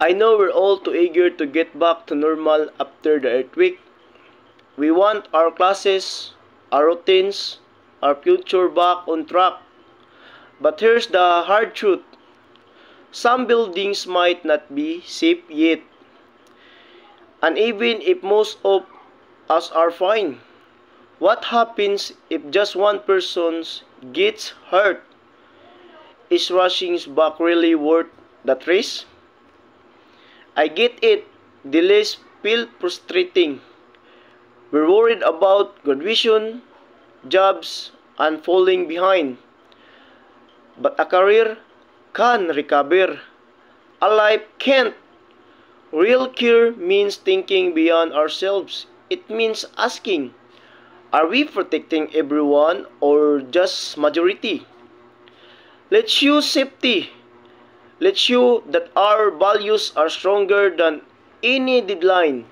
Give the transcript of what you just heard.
I know we're all too eager to get back to normal after the earthquake. We want our classes, our routines, our future back on track. But here's the hard truth. Some buildings might not be safe yet. And even if most of us are fine, what happens if just one person gets hurt? Is rushing back really worth that risk? I get it. Delays feel frustrating. We're worried about graduation, jobs, and falling behind. But a career can recover. A life can't. Real care means thinking beyond ourselves. It means asking, are we protecting everyone or just majority? Let's choose safety. Let's show that our values are stronger than any deadline.